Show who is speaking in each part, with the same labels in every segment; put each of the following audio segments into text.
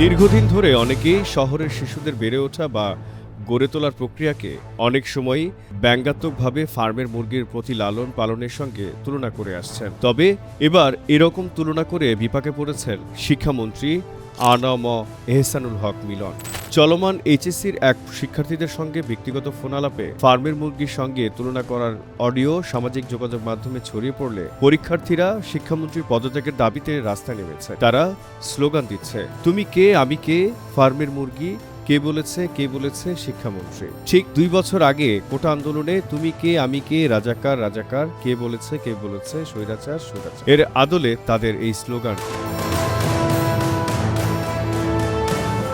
Speaker 1: দীর্ঘদিন ধরে অনেকেই শহরের শিশুদের বেড়ে ওঠা বা গড়ে তোলার প্রক্রিয়াকে অনেক সময়ই ব্যঙ্গাত্মকভাবে ফার্মের মুরগির প্রতি লালন পালনের সঙ্গে তুলনা করে আসছেন। তবে এবার এরকম তুলনা করে বিপাকে পড়েছেন শিক্ষামন্ত্রী আ.ন.ম এহসানুল হক মিলন। চলমান এইচএসসির এক শিক্ষার্থীদের সঙ্গে ব্যক্তিগত ফোন আলাপে ফার্মের মুরগির সঙ্গে তুলনা করার অডিও সামাজিক যোগাযোগ মাধ্যমে ছড়িয়ে পড়লে পরীক্ষার্থীরা শিক্ষামন্ত্রীর পদত্যাগের দাবিতে রাস্তায় নেমেছে। তারা স্লোগান দিচ্ছে, তুমি কে আমি কে, ফার্মের মুরগি, কে বলেছে শিক্ষামন্ত্রী। ঠিক 2 বছর আগে কোটা আন্দোলনে তুমি কে আমি কে, রাজাকার রাজাকার, কে বলেছে স্বৈরাচার স্বৈরাচার, এর আদলে তাদের এই স্লোগান।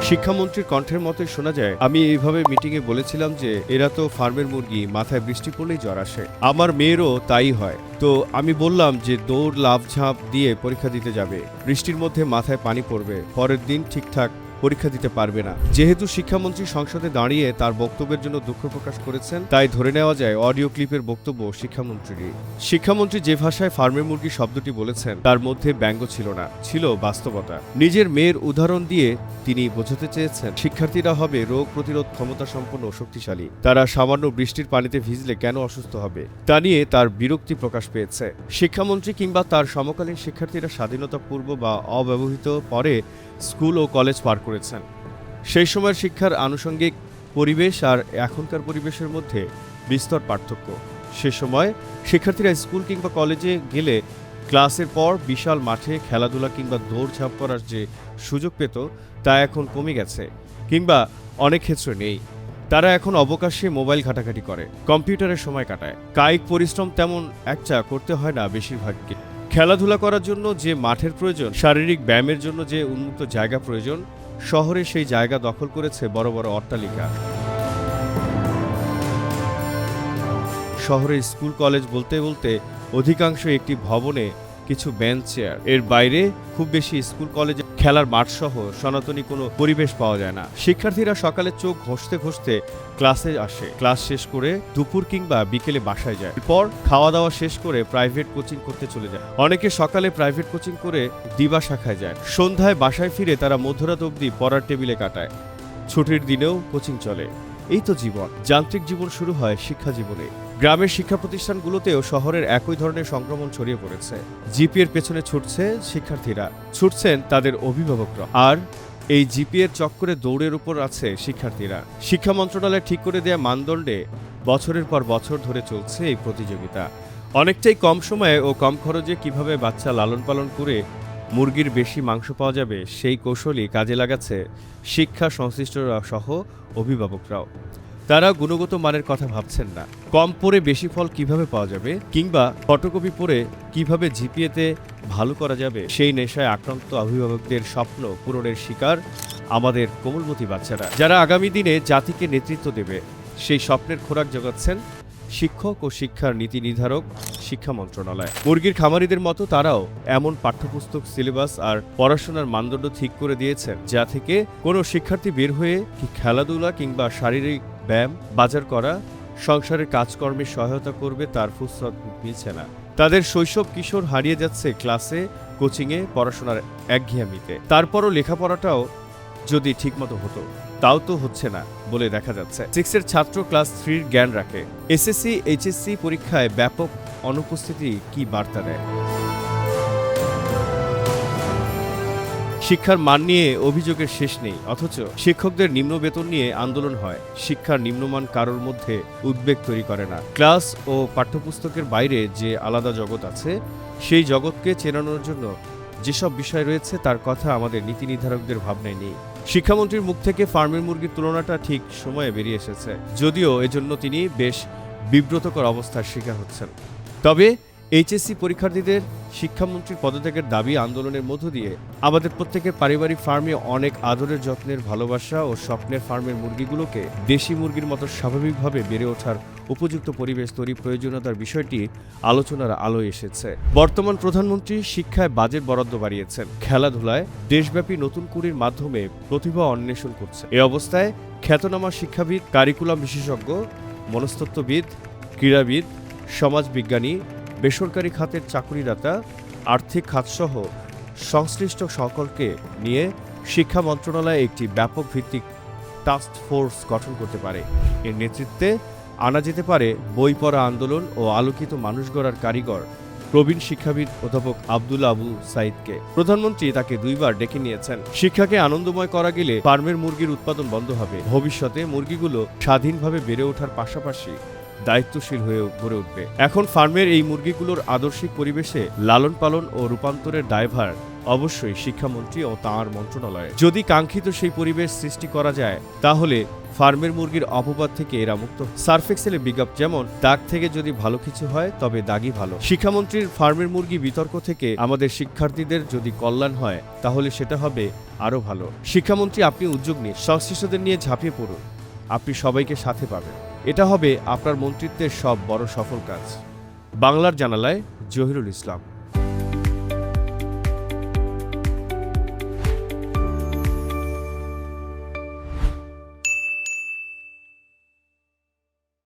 Speaker 1: শিক্ষামন্ত্রীর কণ্ঠের মতে শোনা যায়, আমি এইভাবে মিটিংয়ে বলেছিলাম যে এরা তো ফার্মের মুরগি, মাথায় বৃষ্টি পড়লেই জ্বর আসে, আমার মেয়েরও তাই হয়। তো আমি বললাম যে দৌড় লাফ ঝাঁপ দিয়ে পরীক্ষা দিতে যাবে, বৃষ্টির মধ্যে মাথায় পানি পড়বে, পরের দিন ঠিকঠাক পরীক্ষা দিতে পারবে না। যেহেতু শিক্ষামন্ত্রী সংসদে দাঁড়িয়ে তার বক্তব্যের জন্য দুঃখ প্রকাশ করেছেন, তাই ধরে নেওয়া যায় অডিও ক্লিপের বক্তব্য শিক্ষামন্ত্রীরই। শিক্ষামন্ত্রী যে ভাষায় ফার্মের মুরগি শব্দটি বলেছেন তার মধ্যে ব্যঙ্গ ছিল না, ছিল বাস্তবতা। নিজের মেয়ের উদাহরণ দিয়ে তিনি বোঝাতে চেয়েছেন শিক্ষার্থীরা হবে রোগ প্রতিরোধ ক্ষমতা সম্পন্ন ও শক্তিশালী, তারা সামান্য বৃষ্টির পানিতে ভিজলে কেন অসুস্থ হবে, তা নিয়ে তার বিরক্তি প্রকাশ পেয়েছে। শিক্ষামন্ত্রী কিংবা তার সমকালীন শিক্ষার্থীরা স্বাধীনতা পূর্ব বা অব্যবহৃত পরে স্কুল ও কলেজ পার করেছেন। সেই সময়ের শিক্ষার আনুষঙ্গিক পরিবেশ আর এখনকার পরিবেশের মধ্যে বিস্তর পার্থক্য। সে সময় শিক্ষার্থীরা স্কুল কিংবা কলেজে গেলে ক্লাসের পর বিশাল মাঠে খেলাধুলা কিংবা দৌড়ঝাঁপ করার যে সুযোগ পেত তা এখন কমে গেছে, কিংবা অনেক ক্ষেত্রে নেই। তারা এখন অবকাশে মোবাইল ঘাটাঘাটি করে, কম্পিউটারের সময় কাটায়। কায়িক পরিশ্রম তেমন একটা করতে হয় না বেশিরভাগকে। খেলাধুলা করার জন্য যে মাঠের প্রয়োজন, শারীরিক ব্যায়ামের জন্য যে উন্মুক্ত জায়গা প্রয়োজন, শহরে সেই জায়গা দখল করেছে বড় বড় অট্টালিকা। শহরে স্কুল কলেজ বলতে বলতে অধিকাংশ একটি ভবনে কিছু বেঞ্চ চেয়ার, এর বাইরে খুব বেশি স্কুল কলেজে খেলার মাঠ সহ সনাতনী কোনো পরিবেশ পাওয়া যায় না। শিক্ষার্থীরা সকালে চোখ ঘষতে ঘষতে ক্লাসে আসে, ক্লাস শেষ করে দুপুর কিংবা বিকেলে বাসায় যায়, এরপর খাওয়া দাওয়া শেষ করে প্রাইভেট কোচিং করতে চলে যায়। অনেকে সকালে প্রাইভেট কোচিং করে দিবা শাখায় যায়, সন্ধ্যায় বাসায় ফিরে তারা মধ্যরাত অবধি পড়ার টেবিলে কাটায়। ছুটির দিনেও কোচিং চলে। এই তো জীবন। যান্ত্রিক জীবন শুরু হয় শিক্ষা জীবনে। গ্রামের শিক্ষা প্রতিষ্ঠানগুলোতেও শহরের একই ধরনের সংক্রমণ ছড়িয়ে পড়েছে। জিপিএর পেছনে ছুটছে শিক্ষার্থীরা, ছুটছেন তাদের অভিভাবকরা, আর এই জিপিএর চক্করে দৌড়ের উপর আছে শিক্ষার্থীরা। শিক্ষা মন্ত্রণালয় ঠিক করে দেয়া মানদণ্ডে বছরের পর বছর ধরে চলছে এই প্রতিযোগিতা। অনেকটাই কম সময়ে ও কম খরচে কিভাবে বাচ্চা লালন পালন করে মুরগির বেশি মাংস পাওয়া যাবে সেই কৌশলই কাজে লাগাচ্ছে শিক্ষা সংশ্লিষ্টরা সহ অভিভাবকরাও। তারা গুণগত মানের কথা ভাবছেন না, কম পড়ে বেশি ফল কিভাবে পাওয়া যাবে, কিংবা ফটোকপি পড়ে কিভাবে জিপিএতে ভালো করা যাবে, সেই নেশায় আক্রান্ত অভিভাবকদের স্বপ্ন পূরণের শিকার আমাদের কোমলমতি বাচ্চারা, যারা আগামী দিনে জাতিকে নেতৃত্ব দেবে। সেই স্বপ্নের খোরাক জোগাচ্ছেন শিক্ষক ও শিক্ষার নীতি নির্ধারক শিক্ষা মন্ত্রণালয়। মুরগির খামারিদের মতো তারাও এমন পাঠ্যপুস্তক, সিলেবাস আর পড়াশোনার মানদণ্ড ঠিক করে দিয়েছেন যা থেকে কোনো শিক্ষার্থী বের হয়ে কি খেলাধুলা কিংবা শারীরিক ব্যায়াম, বাজার করা, সংসারের কাজকর্মে সহায়তা করবে তার ফুসরত মিলছে না। তাদের শৈশব কিশোর হারিয়ে যাচ্ছে ক্লাসে, কোচিংয়ে, পড়াশোনার একঘেয়ামিতে। তারপরও লেখাপড়াটাও যদি ঠিকমতো হতো, তাও তো হচ্ছে না বলে দেখা যাচ্ছে। 6 ছাত্র ক্লাস 3 জ্ঞান রাখে। এসএসসি এইচএসসি পরীক্ষায় ব্যাপক অনুপস্থিতি কি বার্তা দেয়? শিক্ষার মান নিয়ে অভিযোগের শেষ নেই, অথচ শিক্ষকদের নিম্ন বেতন নিয়ে আন্দোলন হয়। শিক্ষার নিম্নমান কারোর মধ্যে উদ্বেগ তৈরি করে না। ক্লাস ও পাঠ্যপুস্তকের বাইরে যে আলাদা জগৎ আছে, সেই জগৎকে চেনানোর জন্য যেসব বিষয় রয়েছে তার কথা আমাদের নীতি নির্ধারকদের ভাবনায় নেই। শিক্ষামন্ত্রীর মুখ থেকে ফার্মের মুরগির তুলনাটা ঠিক সময়ে বেরিয়ে এসেছে, যদিও এজন্য তিনি বেশ বিব্রতকর অবস্থার শিকার হচ্ছেন। তবে এইচএসসি পরীক্ষার্থীদের শিক্ষামন্ত্রীর পদত্যাগের দাবি আন্দোলনের মধ্য দিয়ে আমাদের প্রত্যেকের পারিবারিক ফার্মে অনেক আদরের, যত্নের, ভালোবাসা ও স্বপ্নের ফার্মের মুরগিগুলোকে দেশি মুরগির মতো স্বাভাবিকভাবে বেড়ে ওঠার উপযুক্ত পরিবেশ তৈরি প্রয়োজনীয়তার বিষয়টি আলোচনার আলোয় এসেছে। বর্তমান প্রধানমন্ত্রী শিক্ষায় বাজেট বরাদ্দ বাড়িয়েছেন, খেলাধুলায় দেশব্যাপী নতুন কুড়ির মাধ্যমে প্রতিভা অন্বেষণ করছে। এ অবস্থায় খ্যাতনামা শিক্ষাবিদ, কারিকুলাম বিশেষজ্ঞ, মনস্তত্ত্ববিদ, ক্রীড়াবিদ, সমাজবিজ্ঞানী, বেসরকারি খাতের চাকুরিদাতা, আর্থিক খাতসহ সংশ্লিষ্ট সকলকে নিয়ে শিক্ষা মন্ত্রণালয় একটি ব্যাপক ভিত্তিক টাস্ক ফোর্স গঠন করতে পারে। এর নেতৃত্বে আনা যেতে পারে বই পড়া আন্দোলন ও আলোকিত মানুষ গড়ার কারিগর প্রবীণ শিক্ষাবিদ অধ্যাপক আব্দুল্লাহ আবু সাইদকে। প্রধানমন্ত্রী তাকে 2 বার ডেকে নিয়েছেন। শিক্ষাকে আনন্দময় করা গেলে ফার্মের মুরগির উৎপাদন বন্ধ হবে। ভবিষ্যতে মুরগিগুলো স্বাধীনভাবে বেড়ে ওঠার পাশাপাশি দায়িত্বশীল হয়ে গড়ে উঠবে। এখন ফার্মের এই মুরগিগুলোর আদর্শিক পরিবেশে লালন পালন ও রূপান্তরের দায়ভার অবশ্যই শিক্ষামন্ত্রী ও তাঁর মন্ত্রণালয়ে। যদি কাঙ্ক্ষিত সেই পরিবেশ সৃষ্টি করা যায় তাহলে ফার্মের মুরগির অপবাদ থেকে এরা মুক্ত। সার্ফ এক্সেলে বিজ্ঞাপ যেমন দাগ থেকে যদি ভালো কিছু হয় তবে দাগই ভালো। শিক্ষামন্ত্রীর ফার্মের মুরগি বিতর্ক থেকে আমাদের শিক্ষার্থীদের যদি কল্যাণ হয় তাহলে সেটা হবে আরও ভালো। শিক্ষামন্ত্রী, আপনি উদ্যোগ নিন, সংশ্লিষ্টদের নিয়ে ঝাঁপিয়ে পড়ুন। আপনি সবাইকে সাথে পাবেন। এটা হবে আপনার মন্ত্রিত্বের সব বড় সফল কাজ। বাংলার জানালায় জহিরুল ইসলাম।